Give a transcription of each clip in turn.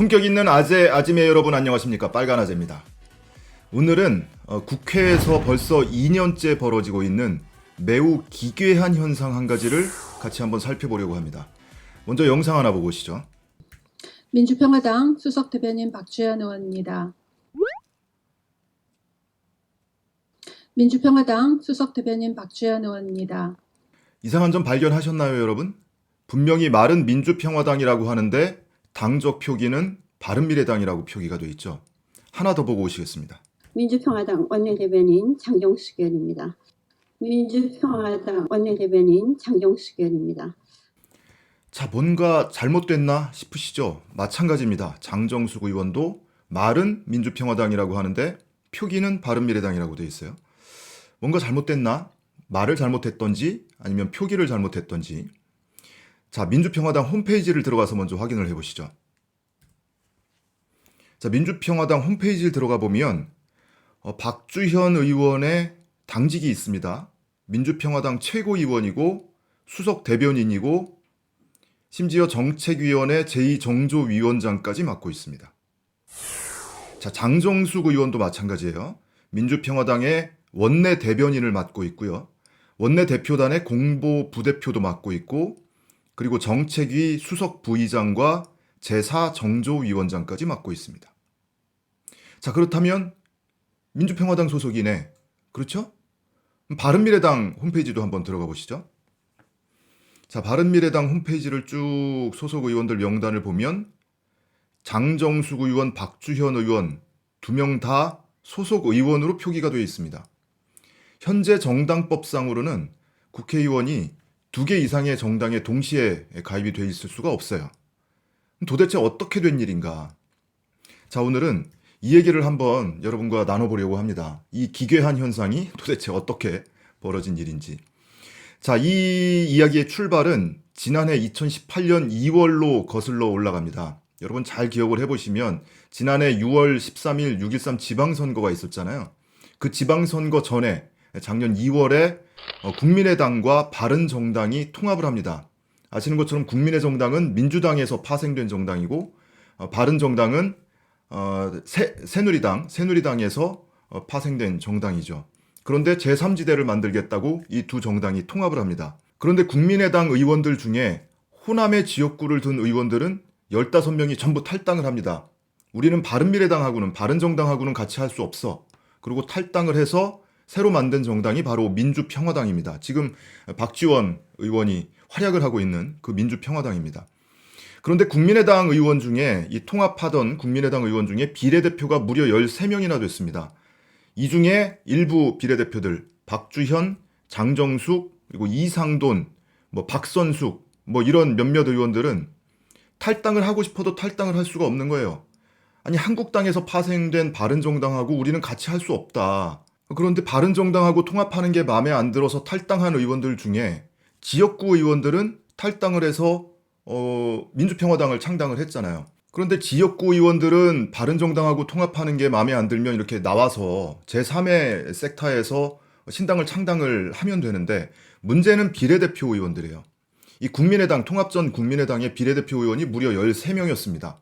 품격 있는 아재매 여러분 안녕하십니까? 빨간 아재입니다. 오늘은 국회에서 벌써 2년째 벌어지고 있는 매우 기괴한 현상 한 가지를 같이 한번 살펴보려고 합니다. 먼저 영상 하나 보고 오시죠. 민주평화당 수석 대변인 박주현 의원입니다. 민주평화당 수석 대변인 박주현 의원입니다. 이상한 점 발견하셨나요, 여러분? 분명히 말은 민주평화당이라고 하는데 당적 표기는 바른미래당이라고 표기가 돼 있죠. 하나 더 보고 오시겠습니다. 민주평화당 원내대변인 장경수 의원입니다. 민주평화당 원내대변인 장경수 의원입니다. 자, 뭔가 잘못됐나 싶으시죠? 마찬가지입니다. 장정숙 의원도 말은 민주평화당이라고 하는데 표기는 바른미래당이라고 돼 있어요. 뭔가 잘못됐나? 말을 잘못했던지 아니면 표기를 잘못했던지. 자, 민주평화당 홈페이지를 들어가서 먼저 확인을 해보시죠. 자, 민주평화당 홈페이지를 들어가 보면 박주현 의원의 당직이 있습니다. 민주평화당 최고위원이고 수석 대변인이고 심지어 정책위원회 제2정조위원장까지 맡고 있습니다. 자, 장정숙 의원도 마찬가지예요. 민주평화당의 원내 대변인을 맡고 있고요. 원내 대표단의 공보 부대표도 맡고 있고 그리고 정책위 수석 부의장과 제4정조위원장까지 맡고 있습니다. 자, 그렇다면 민주평화당 소속이네. 그렇죠? 바른미래당 홈페이지도 한번 들어가 보시죠. 자, 바른미래당 홈페이지를 쭉 소속 의원들 명단을 보면 장정숙 의원, 박주현 의원 두 명 다 소속 의원으로 표기가 되어 있습니다. 현재 정당법상으로는 국회의원이 2개 이상의 정당에 동시에 가입이 돼 있을 수가 없어요. 도대체 어떻게 된 일인가? 자, 오늘은 이 얘기를 한번 여러분과 나눠보려고 합니다. 이 기괴한 현상이 도대체 어떻게 벌어진 일인지. 자, 이 이야기의 출발은 지난해 2018년 2월로 거슬러 올라갑니다. 여러분 잘 기억을 해보시면 지난해 6월 13일 6.13 지방선거가 있었잖아요. 그 지방선거 전에 작년 2월에 국민의당과 바른정당이 통합을 합니다. 아시는 것처럼 국민의정당은 민주당에서 파생된 정당이고 바른정당은 새누리당에서 파생된 정당이죠. 그런데 제3지대를 만들겠다고 이 두 정당이 통합을 합니다. 그런데 국민의당 의원들 중에 호남의 지역구를 둔 의원들은 15명이 전부 탈당을 합니다. 우리는 바른미래당하고는 바른정당하고는 같이 할 수 없어. 그리고 탈당을 해서 새로 만든 정당이 바로 민주평화당입니다. 지금 박지원 의원이 활약을 하고 있는 그 민주평화당입니다. 그런데 국민의당 의원 중에 이 통합하던 국민의당 의원 중에 비례대표가 무려 13명이나 됐습니다. 이 중에 일부 비례대표들 박주현, 장정숙, 그리고 이상돈, 박선숙 이런 몇몇 의원들은 탈당을 하고 싶어도 탈당을 할 수가 없는 거예요. 아니, 한국당에서 파생된 바른정당하고 우리는 같이 할 수 없다. 그런데 바른정당하고 통합하는 게 마음에 안 들어서 탈당한 의원들 중에 지역구 의원들은 탈당을 해서 민주평화당을 창당을 했잖아요. 그런데 지역구 의원들은 바른정당하고 통합하는 게 마음에 안 들면 이렇게 나와서 제3의 섹터에서 신당을 창당을 하면 되는데 문제는 비례대표 의원들이에요. 이 국민의당 통합 전 국민의당의 비례대표 의원이 무려 13명이었습니다.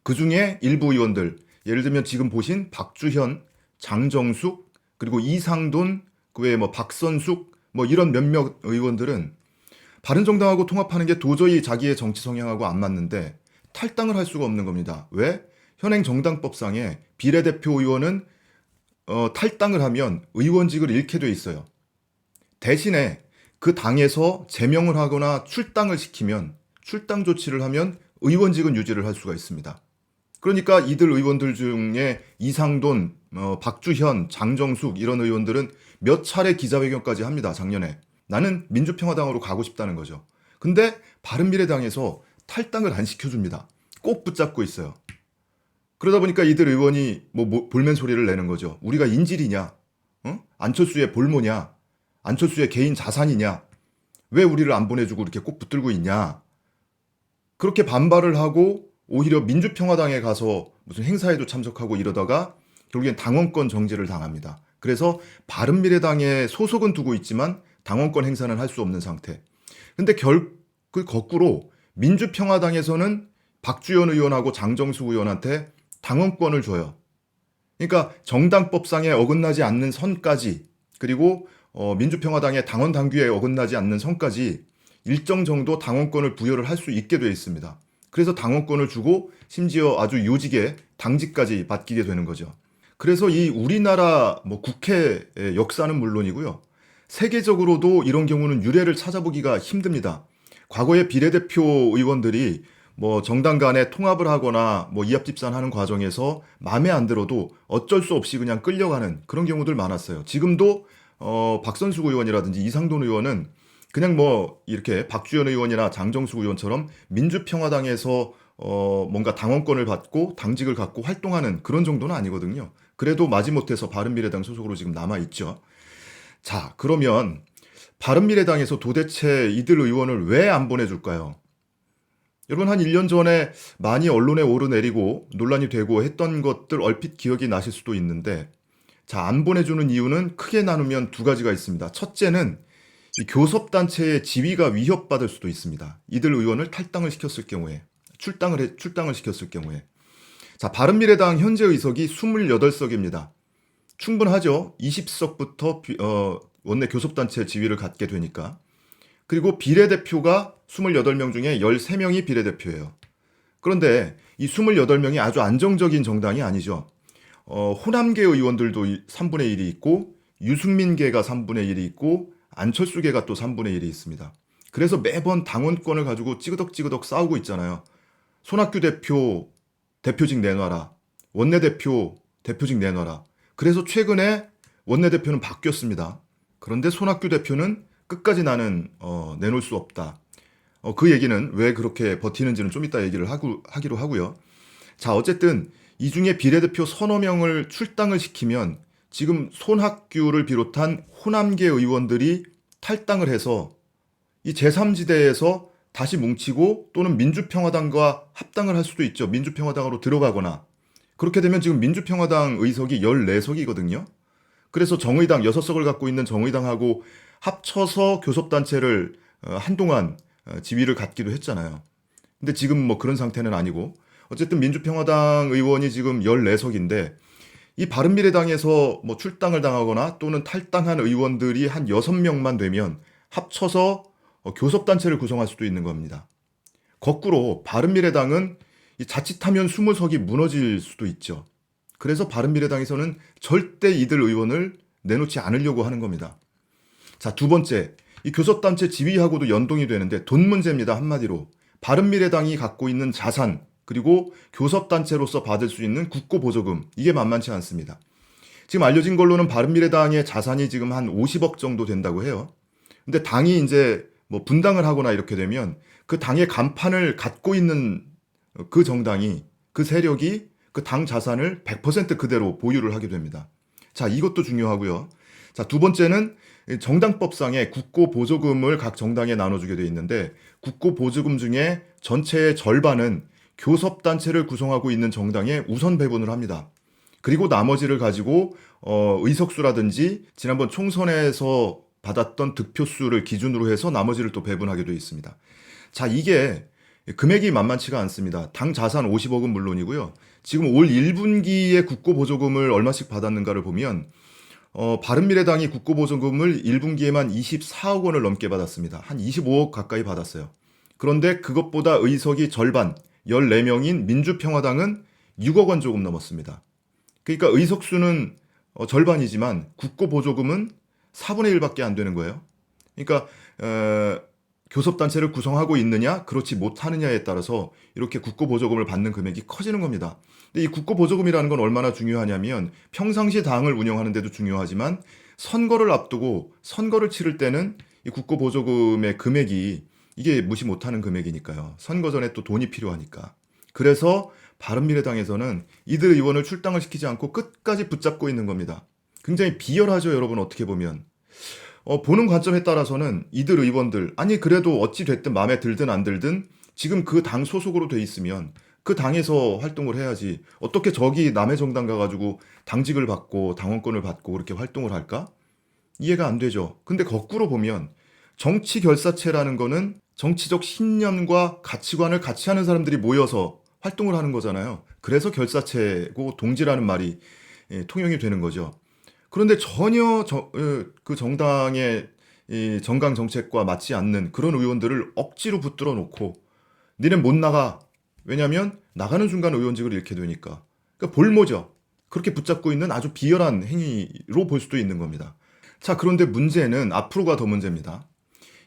그 중에 일부 의원들, 예를 들면 지금 보신 박주현, 장정숙, 그리고 이상돈, 그 외에 박선숙, 이런 몇몇 의원들은 바른정당하고 통합하는 게 도저히 자기의 정치 성향하고 안 맞는데 탈당을 할 수가 없는 겁니다. 왜? 현행 정당법상에 비례대표 의원은 탈당을 하면 의원직을 잃게 돼 있어요. 대신에 그 당에서 제명을 하거나 출당을 시키면 출당 조치를 하면 의원직은 유지를 할 수가 있습니다. 그러니까 이들 의원들 중에 이상돈, 박주현, 장정숙 이런 의원들은 몇 차례 기자회견까지 합니다. 작년에. 나는 민주평화당으로 가고 싶다는 거죠. 근데 바른미래당에서 탈당을 안 시켜줍니다. 꼭 붙잡고 있어요. 그러다 보니까 이들 의원이 볼멘 소리를 내는 거죠. 우리가 인질이냐? 안철수의 볼모냐? 안철수의 개인 자산이냐? 왜 우리를 안 보내주고 이렇게 꼭 붙들고 있냐? 그렇게 반발을 하고 오히려 민주평화당에 가서 무슨 행사에도 참석하고 이러다가 결국엔 당원권 정지를 당합니다. 그래서 바른미래당에 소속은 두고 있지만 당원권 행사는 할 수 없는 상태. 근데 거꾸로 민주평화당에서는 박주현 의원하고 장정숙 의원한테 당원권을 줘요. 그러니까 정당법상에 어긋나지 않는 선까지, 그리고 민주평화당의 당원 당규에 어긋나지 않는 선까지 일정 정도 당원권을 부여를 할 수 있게 되어 있습니다. 그래서 당원권을 주고 심지어 아주 요직에 당직까지 맡기게 되는 거죠. 그래서 이 우리나라 국회의 역사는 물론이고요. 세계적으로도 이런 경우는 유례를 찾아보기가 힘듭니다. 과거에 비례대표 의원들이 정당 간에 통합을 하거나 이합집산하는 과정에서 마음에 안 들어도 어쩔 수 없이 그냥 끌려가는 그런 경우들 많았어요. 지금도 박선숙 의원이라든지 이상돈 의원은 그냥 이렇게 박주현 의원이나 장정숙 의원처럼 민주평화당에서 뭔가 당원권을 받고 당직을 갖고 활동하는 그런 정도는 아니거든요. 그래도 마지못해서 바른미래당 소속으로 지금 남아있죠. 자, 그러면 바른미래당에서 도대체 이들 의원을 왜 안 보내줄까요? 여러분, 한 1년 전에 많이 언론에 오르내리고 논란이 되고 했던 것들 얼핏 기억이 나실 수도 있는데, 자, 안 보내주는 이유는 크게 나누면 두 가지가 있습니다. 첫째는 이 교섭단체의 지위가 위협받을 수도 있습니다. 이들 의원을 탈당을 시켰을 경우에, 출당을 시켰을 경우에. 자, 바른미래당 현재 의석이 28석입니다. 충분하죠. 20석부터 원내 교섭단체 지위를 갖게 되니까. 그리고 비례대표가 28명 중에 13명이 비례대표예요. 그런데 이 28명이 아주 안정적인 정당이 아니죠. 호남계 의원들도 3분의 1이 있고, 유승민계가 3분의 1이 있고, 안철수계가 또 3분의 1이 있습니다. 그래서 매번 당원권을 가지고 찌그덕찌그덕 싸우고 있잖아요. 손학규 대표 대표직 내놔라. 원내대표 대표직 내놔라. 그래서 최근에 원내대표는 바뀌었습니다. 그런데 손학규 대표는 끝까지 나는 내놓을 수 없다. 그 얘기는 왜 그렇게 버티는지는 좀 이따 얘기를 하기로 하고요. 자, 어쨌든 이 중에 비례대표 서너 명을 출당을 시키면 지금 손학규를 비롯한 호남계 의원들이 탈당을 해서 이 제3지대에서 다시 뭉치고 또는 민주평화당과 합당을 할 수도 있죠. 민주평화당으로 들어가거나. 그렇게 되면 지금 민주평화당 의석이 14석이거든요. 그래서 정의당 6석을 갖고 있는 정의당하고 합쳐서 교섭단체를 한동안 지위를 갖기도 했잖아요. 근데 지금 그런 상태는 아니고, 어쨌든 민주평화당 의원이 지금 14석인데 이 바른미래당에서 출당을 당하거나 또는 탈당한 의원들이 한 6명만 되면 합쳐서 교섭단체를 구성할 수도 있는 겁니다. 거꾸로 바른미래당은 자칫하면 20석이 무너질 수도 있죠. 그래서 바른미래당에서는 절대 이들 의원을 내놓지 않으려고 하는 겁니다. 자, 두 번째, 이 교섭단체 지위하고도 연동이 되는데 돈 문제입니다. 한마디로 바른미래당이 갖고 있는 자산, 그리고 교섭단체로서 받을 수 있는 국고보조금, 이게 만만치 않습니다. 지금 알려진 걸로는 바른미래당의 자산이 지금 한 50억 정도 된다고 해요. 근데 당이 이제 분당을 하거나 이렇게 되면 그 당의 간판을 갖고 있는 그 정당이, 그 세력이 그 당 자산을 100% 그대로 보유를 하게 됩니다. 자, 이것도 중요하고요. 자, 두 번째는 정당법상의 국고보조금을 각 정당에 나눠주게 되어 있는데, 국고보조금 중에 전체의 절반은 교섭단체를 구성하고 있는 정당에 우선 배분을 합니다. 그리고 나머지를 가지고 의석수라든지 지난번 총선에서 받았던 득표수를 기준으로 해서 나머지를 또 배분하게 되어 있습니다. 자, 이게 금액이 만만치가 않습니다. 당 자산 50억은 물론이고요. 지금 올 1분기에 국고보조금을 얼마씩 받았는가를 보면 바른미래당이 국고보조금을 1분기에만 24억 원을 넘게 받았습니다. 한 25억 가까이 받았어요. 그런데 그것보다 의석이 절반, 14명인 민주평화당은 6억 원 조금 넘었습니다. 그러니까 의석수는 절반이지만 국고보조금은 4분의 1밖에 안 되는 거예요. 그러니까 교섭단체를 구성하고 있느냐, 그렇지 못하느냐에 따라서 이렇게 국고보조금을 받는 금액이 커지는 겁니다. 근데 이 국고보조금이라는 건 얼마나 중요하냐면 평상시 당을 운영하는 데도 중요하지만 선거를 앞두고 선거를 치를 때는 이 국고보조금의 금액이 이게 무시 못하는 금액이니까요. 선거 전에 또 돈이 필요하니까. 그래서 바른미래당에서는 이들 의원을 출당을 시키지 않고 끝까지 붙잡고 있는 겁니다. 굉장히 비열하죠, 여러분. 어떻게 보면. 보는 관점에 따라서는 이들 의원들, 아니 그래도 어찌 됐든 마음에 들든 안 들든 지금 그 당 소속으로 돼 있으면 그 당에서 활동을 해야지, 어떻게 저기 남의 정당 가가지고 당직을 받고 당원권을 받고 그렇게 활동을 할까? 이해가 안 되죠. 근데 거꾸로 보면 정치 결사체라는 거는 정치적 신념과 가치관을 같이 하는 사람들이 모여서 활동을 하는 거잖아요. 그래서 결사체고 동지라는 말이 통용이 되는 거죠. 그런데 전혀 그 정당의 이 정강 정책과 맞지 않는 그런 의원들을 억지로 붙들어 놓고 니네 못 나가. 왜냐하면 나가는 순간 의원직을 잃게 되니까. 그러니까 볼모죠. 그렇게 붙잡고 있는 아주 비열한 행위로 볼 수도 있는 겁니다. 자, 그런데 문제는 앞으로가 더 문제입니다.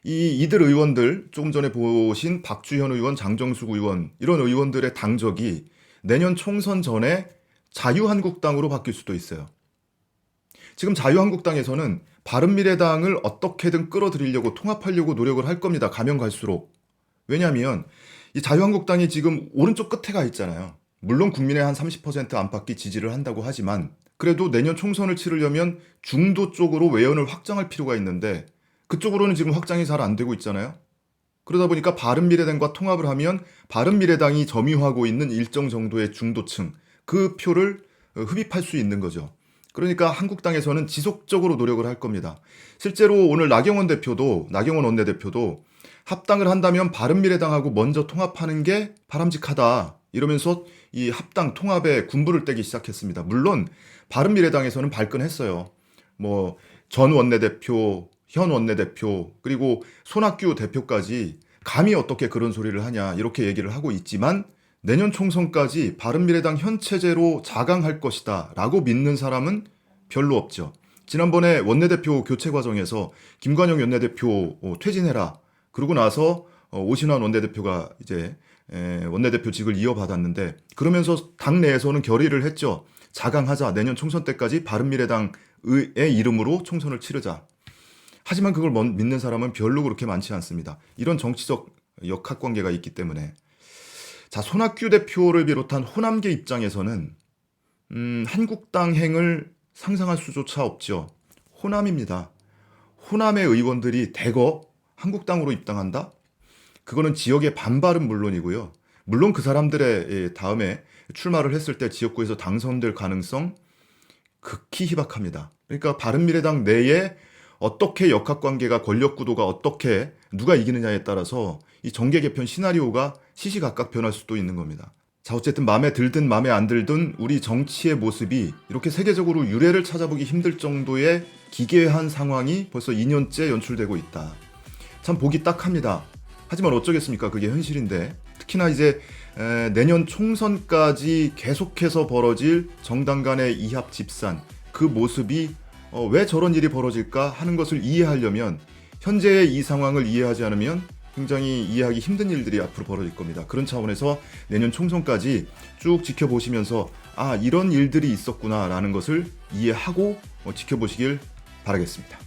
이들 의원들, 조금 전에 보신 박주현 의원, 장정숙 의원, 이런 의원들의 당적이 내년 총선 전에 자유한국당으로 바뀔 수도 있어요. 지금 자유한국당에서는 바른미래당을 어떻게든 끌어들이려고 통합하려고 노력을 할 겁니다. 가면 갈수록. 왜냐하면 이 자유한국당이 지금 오른쪽 끝에 가 있잖아요. 물론 국민의 한 30% 안팎이 지지를 한다고 하지만 그래도 내년 총선을 치르려면 중도 쪽으로 외연을 확장할 필요가 있는데 그쪽으로는 지금 확장이 잘 안 되고 있잖아요. 그러다 보니까 바른미래당과 통합을 하면 바른미래당이 점유하고 있는 일정 정도의 중도층, 그 표를 흡입할 수 있는 거죠. 그러니까 한국당에서는 지속적으로 노력을 할 겁니다. 실제로 오늘 나경원 원내대표도 합당을 한다면 바른미래당하고 먼저 통합하는 게 바람직하다. 이러면서 이 합당 통합에 군부를 떼기 시작했습니다. 물론 바른미래당에서는 발끈했어요. 뭐 전 원내대표, 현 원내대표, 그리고 손학규 대표까지 감히 어떻게 그런 소리를 하냐 이렇게 얘기를 하고 있지만 내년 총선까지 바른미래당 현 체제로 자강할 것이다 라고 믿는 사람은 별로 없죠. 지난번에 원내대표 교체 과정에서 김관영 원내대표 퇴진해라. 그러고 나서 오신환 원내대표가 이제 원내대표직을 이어받았는데 그러면서 당내에서는 결의를 했죠. 자강하자. 내년 총선 때까지 바른미래당의 이름으로 총선을 치르자. 하지만 그걸 믿는 사람은 별로 그렇게 많지 않습니다. 이런 정치적 역학관계가 있기 때문에. 자, 손학규 대표를 비롯한 호남계 입장에서는 한국당행을 상상할 수조차 없죠. 호남입니다. 호남의 의원들이 대거 한국당으로 입당한다? 그거는 지역의 반발은 물론이고요. 물론 그 사람들의 다음에 출마를 했을 때 지역구에서 당선될 가능성 극히 희박합니다. 그러니까 바른미래당 내에 어떻게 역학관계가 권력구도가 어떻게 누가 이기느냐에 따라서 이 정계 개편 시나리오가 시시각각 변할 수도 있는 겁니다. 자, 어쨌든 마음에 들든 마음에 안 들든 우리 정치의 모습이 이렇게 세계적으로 유례를 찾아보기 힘들 정도의 기괴한 상황이 벌써 2년째 연출되고 있다. 참 보기 딱합니다. 하지만 어쩌겠습니까? 그게 현실인데 특히나 이제 내년 총선까지 계속해서 벌어질 정당 간의 이합 집산 그 모습이 왜 저런 일이 벌어질까 하는 것을 이해하려면 현재의 이 상황을 이해하지 않으면 굉장히 이해하기 힘든 일들이 앞으로 벌어질 겁니다. 그런 차원에서 내년 총선까지 쭉 지켜보시면서 아, 이런 일들이 있었구나라는 것을 이해하고 지켜보시길 바라겠습니다.